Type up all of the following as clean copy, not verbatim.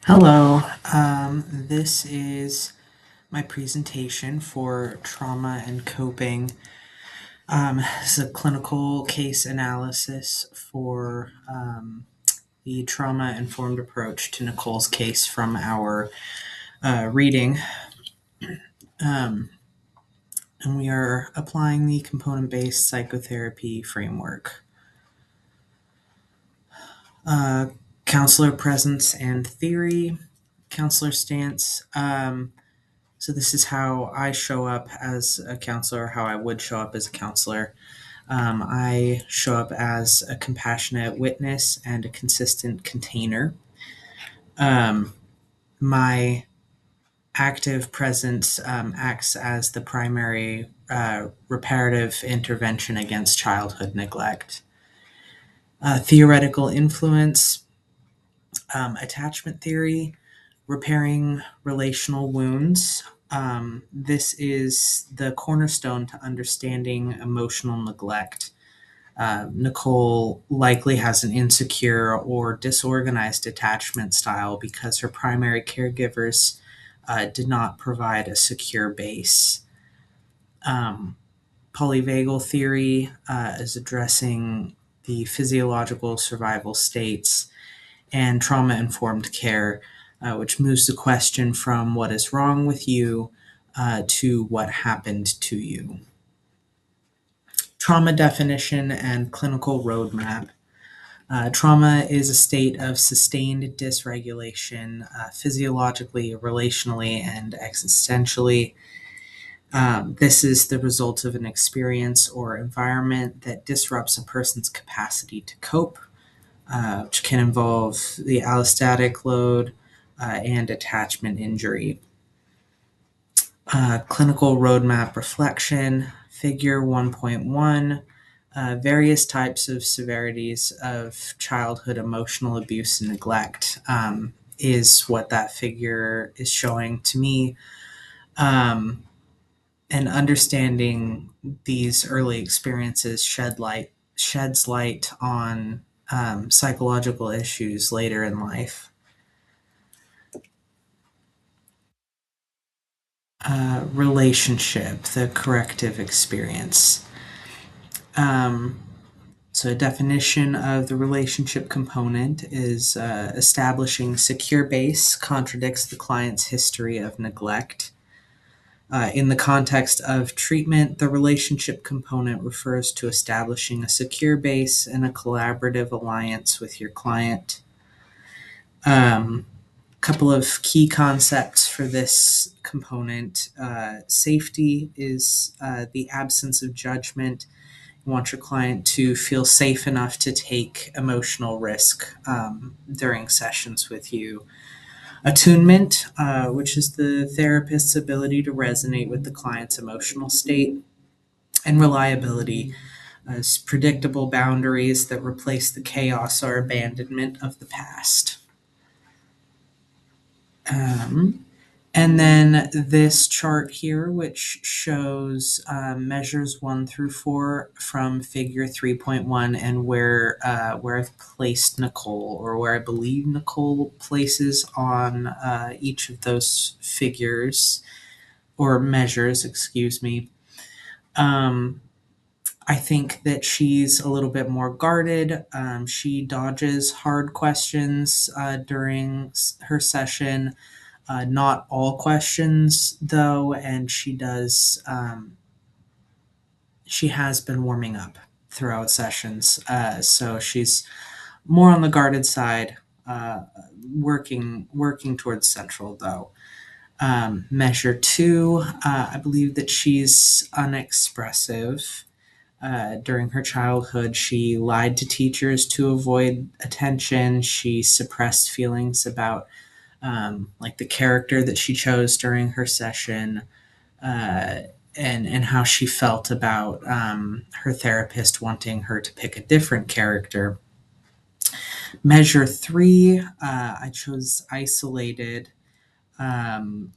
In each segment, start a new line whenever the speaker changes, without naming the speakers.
Hello, this is my presentation for trauma and coping. This is a clinical case analysis for the trauma informed approach to Nicole's case from our reading. Um, and we are applying the component based psychotherapy framework. Uh, Counselor presence and theory, counselor stance. So this is how I show up as a counselor, how I would show up as a counselor. I show up as a compassionate witness and a consistent container. Um, my active presence acts as the primary reparative intervention against childhood neglect. Theoretical influence, attachment theory, repairing relational wounds. This is the cornerstone to understanding emotional neglect. Nicole likely has an insecure or disorganized attachment style because her primary caregivers did not provide a secure base. Um, Polyvagal theory is addressing the physiological survival states, and trauma informed care, which moves the question from what is wrong with you to what happened to you. Trauma definition and clinical roadmap. Trauma is a state of sustained dysregulation, physiologically, relationally, and existentially. This is the result of an experience or environment that disrupts a person's capacity to cope, which can involve the allostatic load and attachment injury. Clinical roadmap reflection, figure 1.1, various types of severities of childhood emotional abuse and neglect is what that figure is showing to me. And understanding these early experiences sheds light on psychological issues later in life. Relationship, the corrective experience. Um, so, a definition of the relationship component is establishing secure base contradicts the client's history of neglect. In the context of treatment, the relationship component refers to establishing a secure base and a collaborative alliance with your client. Couple of key concepts for this component. Safety is the absence of judgment. You want your client to feel safe enough to take emotional risk during sessions with you. Attunement, which is the therapist's ability to resonate with the client's emotional state. And reliability, as predictable boundaries that replace the chaos or abandonment of the past. Um, and then this chart here, which shows measures 1 through 4 from figure 3.1 and where I've placed Nicole, or where I believe Nicole places on each of those figures or measures, excuse me. I think that she's a little bit more guarded. She dodges hard questions during her session. Not all questions, though, and she has been warming up throughout sessions. So she's more on the guarded side, uh, working towards central, though. Measure 2, I believe that she's unexpressive. During her childhood, she lied to teachers to avoid attention. She suppressed feelings about like the character that she chose during her session, uh, and how she felt about her therapist wanting her to pick a different character. Measure 3, I chose isolated. Um,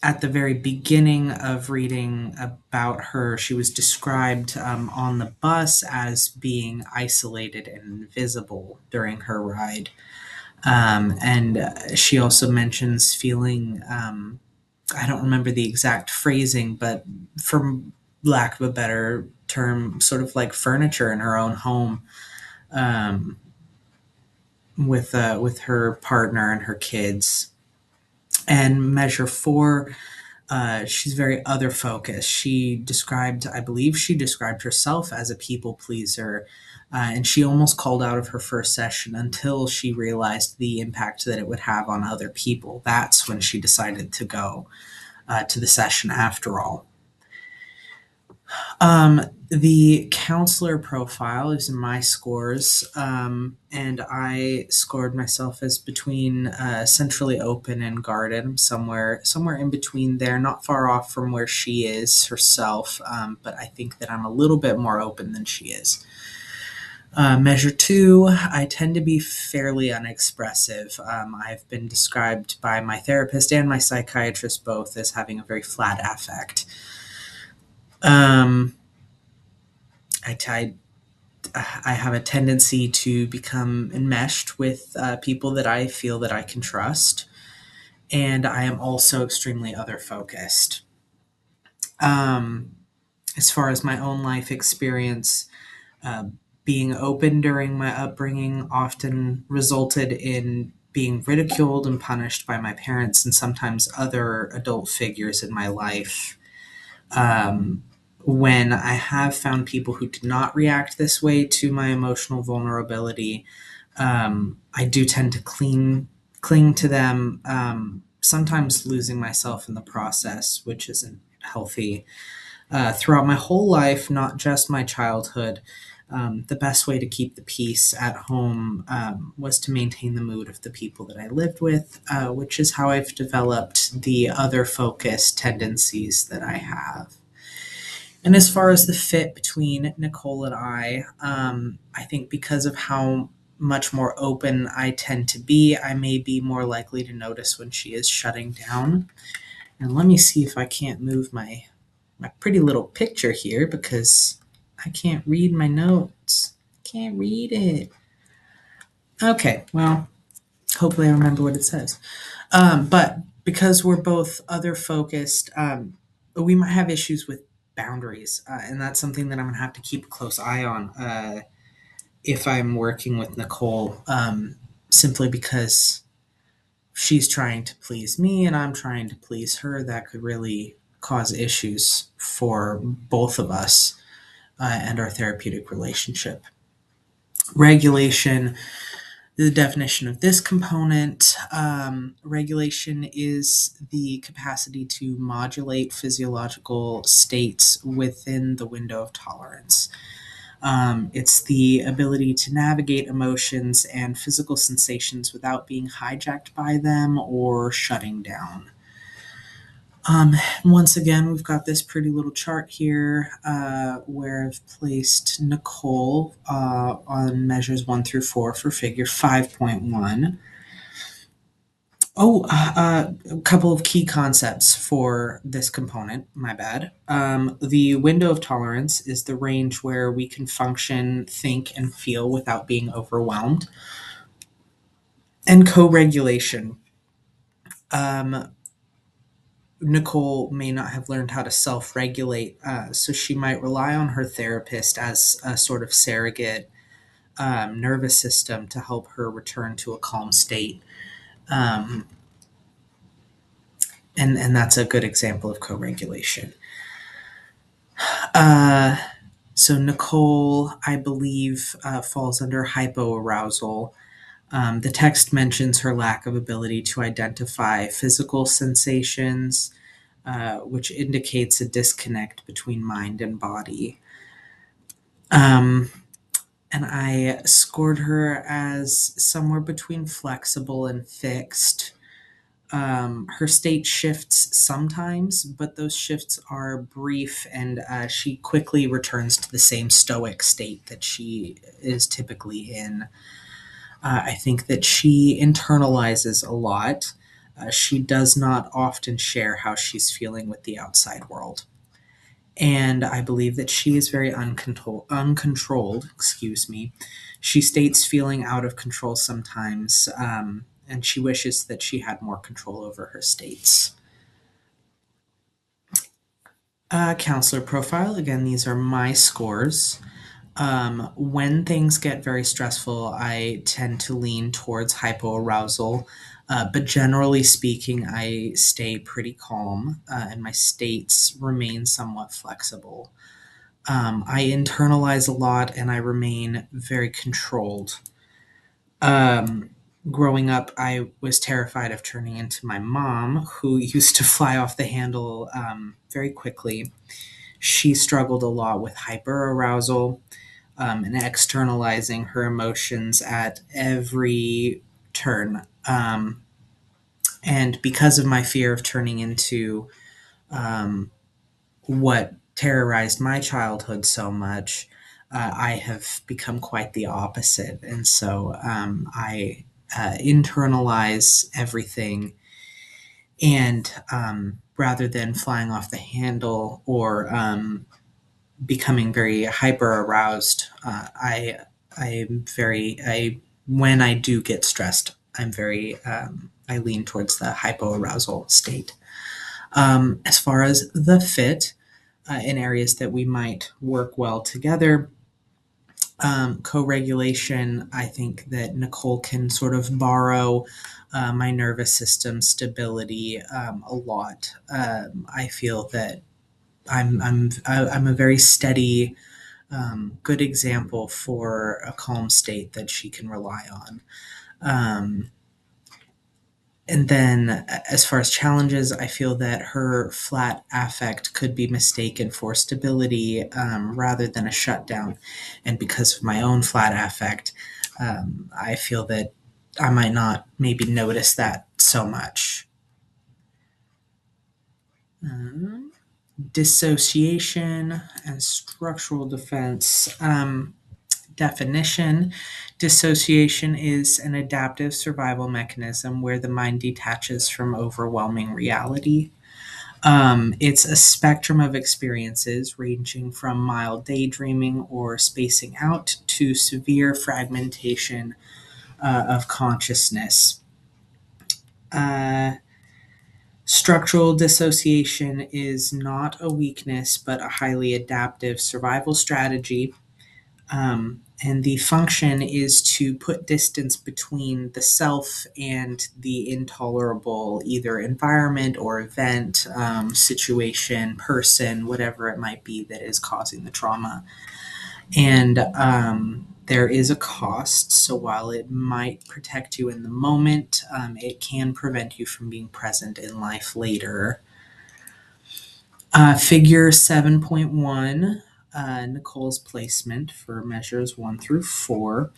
at the very beginning of reading about her, she was described on the bus as being isolated and invisible during her ride. And she also mentions feeling, I don't remember the exact phrasing, but for lack of a better term, sort of like furniture in her own home, um, with her partner and her kids. And measure four, she's very other focused. I believe she described herself as a people pleaser, and she almost called out of her first session until she realized the impact that it would have on other people. That's when she decided to go to the session after all. The counselor profile is my scores, and I scored myself as between centrally open and guarded. I'm somewhere in between there, not far off from where she is herself, but I think that I'm a little bit more open than she is. Measure two, I tend to be fairly unexpressive. I've been described by my therapist and my psychiatrist both as having a very flat affect. Um, I, I have a tendency to become enmeshed with people that I feel that I can trust, and I am also extremely other focused. Um, as far as my own life experience, uh, being open during my upbringing often resulted in being ridiculed and punished by my parents and sometimes other adult figures in my life. Um, when I have found people who did not react this way to my emotional vulnerability, I do tend to cling to them, sometimes losing myself in the process, which isn't healthy. Throughout my whole life, not just my childhood, the best way to keep the peace at home was to maintain the mood of the people that I lived with, which is how I've developed the other focused tendencies that I have. And as far as the fit between Nicole and I think because of how much more open I tend to be, I may be more likely to notice when she is shutting down. And let me see if I can't move my pretty little picture here because I can't read my notes. Can't read it. Okay, well, hopefully I remember what it says. But because we're both other focused, we might have issues with boundaries, and that's something that I'm gonna have to keep a close eye on if I'm working with Nicole. Simply because she's trying to please me and I'm trying to please her, that could really cause issues for both of us and our therapeutic relationship. Regulation, the definition of this component, regulation is the capacity to modulate physiological states within the window of tolerance. It's the ability to navigate emotions and physical sensations without being hijacked by them or shutting down. Once again, we've got this pretty little chart here where I've placed Nicole on measures 1 through 4 for figure 5.1. Oh, a couple of key concepts for this component, my bad. The window of tolerance is the range where we can function, think, and feel without being overwhelmed. And co regulation. Um, Nicole may not have learned how to self regulate, so she might rely on her therapist as a sort of surrogate nervous system to help her return to a calm state. Um, and that's a good example of co regulation. Uh, so, Nicole, I believe, falls under hypoarousal. The text mentions her lack of ability to identify physical sensations, which indicates a disconnect between mind and body. Um, and I scored her as somewhere between flexible and fixed. Her state shifts sometimes, but those shifts are brief, and she quickly returns to the same stoic state that she is typically in. I think that she internalizes a lot. She does not often share how she's feeling with the outside world. and I believe that she is very uncontrolled. Excuse me. She states feeling out of control sometimes, and she wishes that she had more control over her states. Counselor profile. Again, these are my scores. When things get very stressful, I tend to lean towards hypoarousal, but generally speaking, I stay pretty calm and my states remain somewhat flexible. I internalize a lot and I remain very controlled. Um, Growing up, I was terrified of turning into my mom, who used to fly off the handle very quickly. She struggled a lot with hyperarousal and externalizing her emotions at every turn. And because of my fear of turning into um, what terrorized my childhood so much, I have become quite the opposite. And so I internalize everything. And rather than flying off the handle or becoming very hyper aroused, I'm very, when I do get stressed, I lean towards the hypoarousal state. As far as the fit, in areas that we might work well together. Co-regulation, I think that Nicole can sort of borrow my nervous system stability a lot. I feel that I'm a very steady, good example for a calm state that she can rely on. Um, And then, as far as challenges, I feel that her flat affect could be mistaken for stability rather than a shutdown. And because of my own flat affect, I feel that I might not maybe notice that so much. Um, Dissociation and structural defense. Definition: dissociation is an adaptive survival mechanism where the mind detaches from overwhelming reality. It's a spectrum of experiences ranging from mild daydreaming or spacing out to severe fragmentation of consciousness. Uh, Structural dissociation is not a weakness but a highly adaptive survival strategy. And the function is to put distance between the self and the intolerable, either environment or event, situation, person, whatever it might be that is causing the trauma. And there is a cost. So while it might protect you in the moment, it can prevent you from being present in life later. Figure 7.1, Nicole's placement for measures 1 through 4.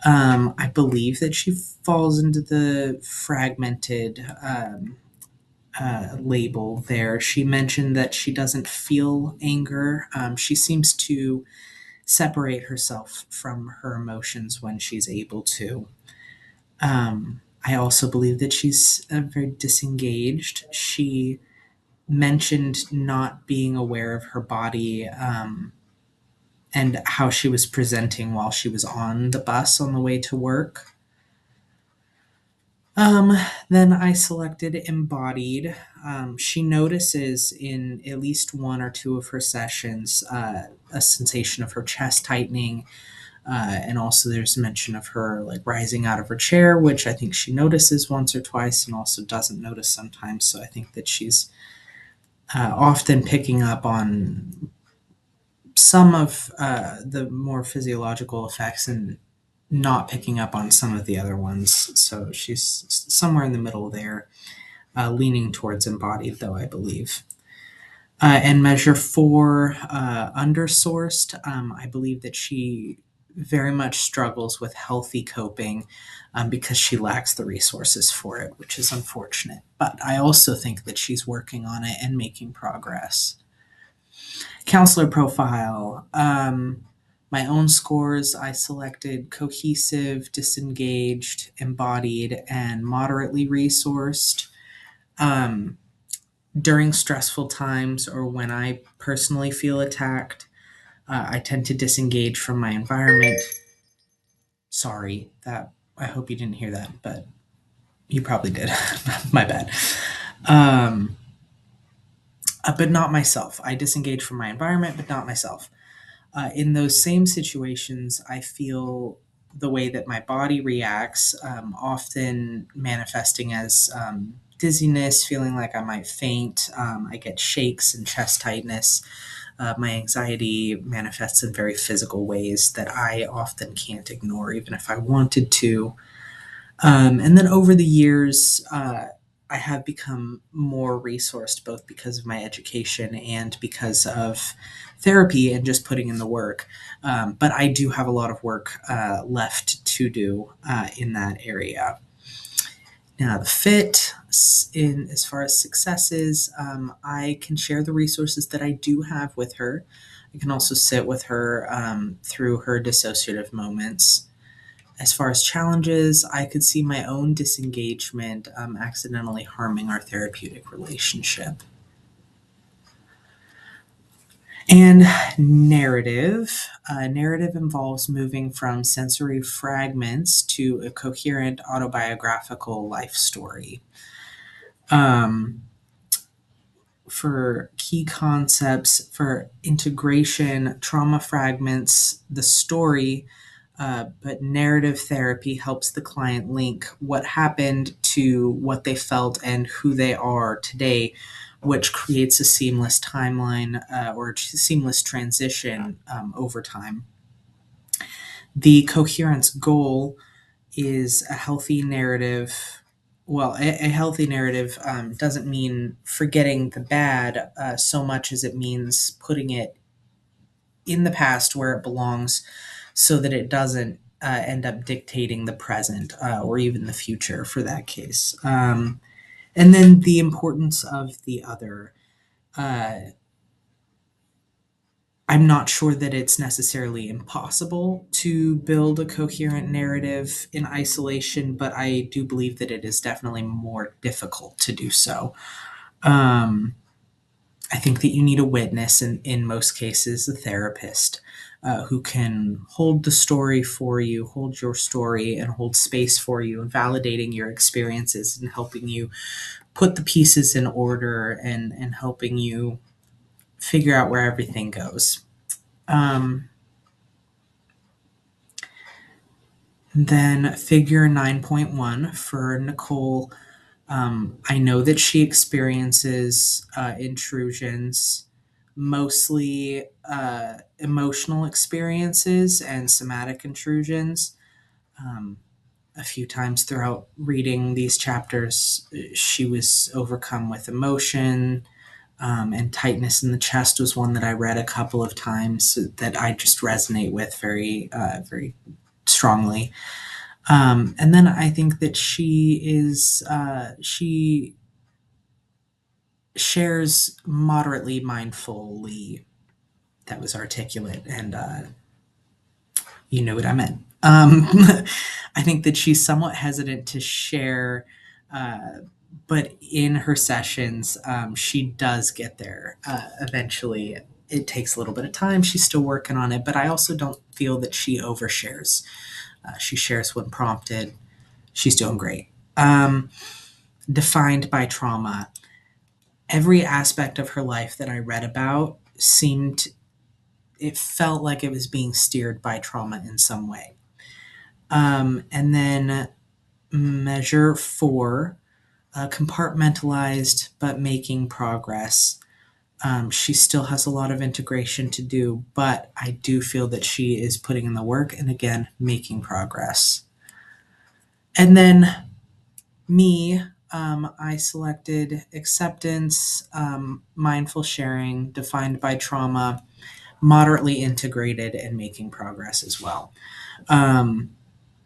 I believe that she falls into the fragmented label there. She mentioned that she doesn't feel anger. She seems to separate herself from her emotions when she's able to. I also believe that she's very disengaged. She mentioned not being aware of her body and how she was presenting while she was on the bus on the way to work. Um, then I selected embodied. She notices in at least one or two of her sessions a sensation of her chest tightening, and also there's mention of her like rising out of her chair, which I think she notices once or twice and also doesn't notice sometimes. So I think that she's often picking up on some of the more physiological effects and not picking up on some of the other ones. So she's somewhere in the middle there, leaning towards embodied, though, I believe. And measure 4, undersourced. I believe that she very much struggles with healthy coping because she lacks the resources for it, which is unfortunate. But I also think that she's working on it and making progress. Counselor profile. My own scores, I selected cohesive, disengaged, embodied, and moderately resourced. Um, During stressful times or when I personally feel attacked, I tend to disengage from my environment. Sorry, that I hope you didn't hear that, but you probably did. My bad. Um, but not myself. I disengage from my environment, but not myself. In those same situations, I feel the way that my body reacts, often manifesting as dizziness, feeling like I might faint. I get shakes and chest tightness. My anxiety manifests in very physical ways that I often can't ignore, even if I wanted to. And then over the years, I have become more resourced both because of my education and because of therapy and just putting in the work. But I do have a lot of work left to do in that area. Now, the fit, in as far as successes, I can share the resources that I do have with her. I can also sit with her through her dissociative moments. As far as challenges, I could see my own disengagement accidentally harming our therapeutic relationship. And narrative. Narrative involves moving from sensory fragments to a coherent autobiographical life story. Um, for key concepts for integration, trauma fragments, the story, but narrative therapy helps the client link what happened to what they felt and who they are today, which creates a seamless timeline or seamless transition over time. The coherence goal is a healthy narrative. Well, a healthy narrative doesn't mean forgetting the bad so much as it means putting it in the past where it belongs so that it doesn't end up dictating the present or even the future for that case. And then the importance of the other. Uh, I'm not sure that it's necessarily impossible to build a coherent narrative in isolation, but I do believe that it is definitely more difficult to do so. Um, I think that you need a witness, and in most cases, a therapist who can hold the story for you, hold your story, and hold space for you, and validating your experiences and helping you put the pieces in order and helping you figure out where everything goes. Um, Then figure 9.1 for Nicole. I know that she experiences intrusions, mostly emotional experiences and somatic intrusions. Um, a few times throughout reading these chapters, she was overcome with emotion, and tightness in the chest was one that I read a couple of times that I just resonate with very strongly. And then I think that she shares moderately mindfully. That was articulate, and you know what I meant. I think that she's somewhat hesitant to share, but in her sessions, she does get there eventually. It takes a little bit of time. She's still working on it, but I also don't feel that she overshares. She shares when prompted. She's doing great. Defined by trauma. Every aspect of her life that I read about it felt like it was being steered by trauma in some way. And then measure 4, compartmentalized but making progress. She still has a lot of integration to do, but I do feel that she is putting in the work and again, making progress. And then me, I selected acceptance, mindful sharing, defined by trauma, moderately integrated, and making progress as well. Um,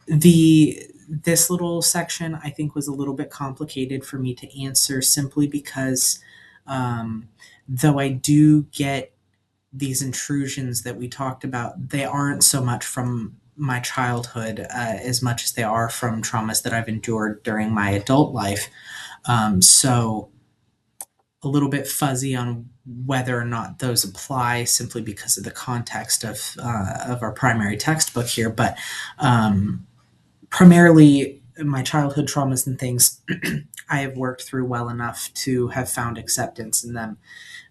the this little section I think was a little bit complicated for me to answer simply because though I do get these intrusions that we talked about, they aren't so much from my childhood as much as they are from traumas that I've endured during my adult life. So a little bit fuzzy on whether or not those apply simply because of the context of our primary textbook here. But primarily, my childhood traumas and things I have worked through well enough to have found acceptance in them,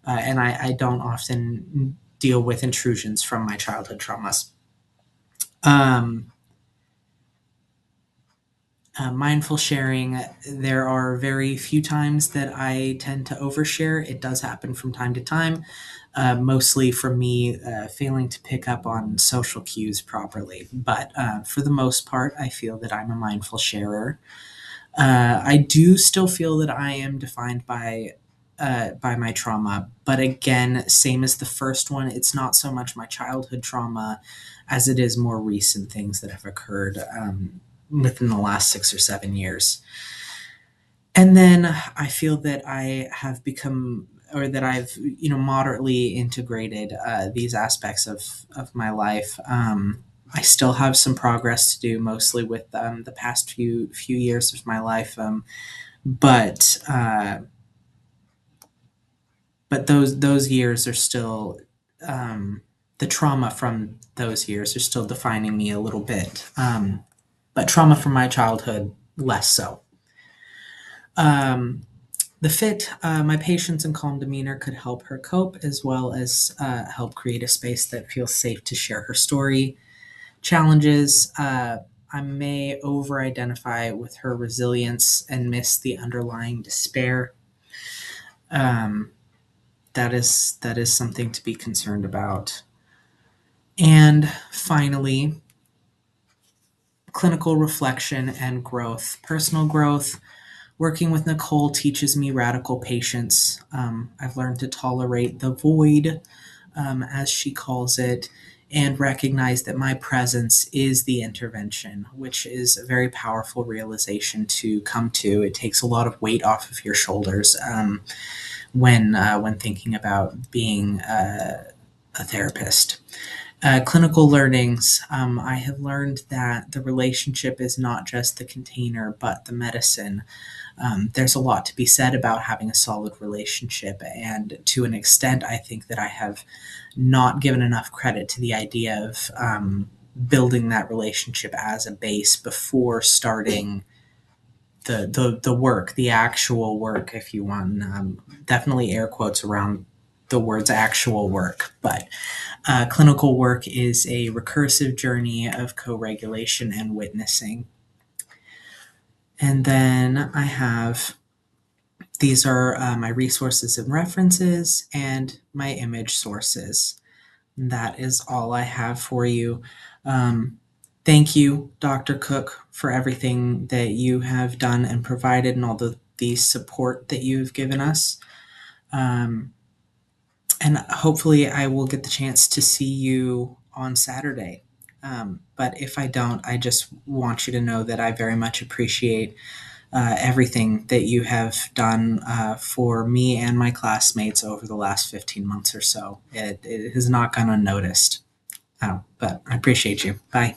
and I don't often deal with intrusions from my childhood traumas. Um, Mindful sharing, there are very few times that I tend to overshare. It does happen from time to time, mostly from me failing to pick up on social cues properly. But for the most part, I feel that I'm a mindful sharer. I do still feel that I am defined by my trauma, but again, same as the first one, it's not so much my childhood trauma as it is more recent things that have occurred within the last 6 or 7 years. And then I feel that I have become, or that I've, moderately integrated these aspects of my life. I still have some progress to do, mostly with the past few years of my life. But but those years are still, the trauma from those years are still defining me a little bit. But trauma from my childhood, less so. Um, the fit, my patience and calm demeanor could help her cope, as well as help create a space that feels safe to share her story. Challenges, I may over identify with her resilience and miss the underlying despair. Um, that is something to be concerned about. And finally, clinical reflection and growth. Personal growth. Working with Nicole teaches me radical patience. I've learned to tolerate the void, as she calls it, and recognize that my presence is the intervention, which is a very powerful realization to come to. It takes a lot of weight off of your shoulders when thinking about being a therapist. Clinical learnings. I have learned that the relationship is not just the container, but the medicine. There's a lot to be said about having a solid relationship, and to an extent, I think that I have not given enough credit to the idea of building that relationship as a base before starting the work, the actual work, if you want. Definitely air quotes around the words actual work, but clinical work is a recursive journey of co regulation and witnessing. And then I have, these are my resources and references and my image sources. And that is all I have for you. Um, Thank you, Dr. Cook, for everything that you have done and provided, and all the support that you've given us. Um, and hopefully I will get the chance to see you on Saturday. But if I don't, I just want you to know that I very much appreciate everything that you have done for me and my classmates over the last 15 months or so. It has not gone unnoticed. But I appreciate you. Bye.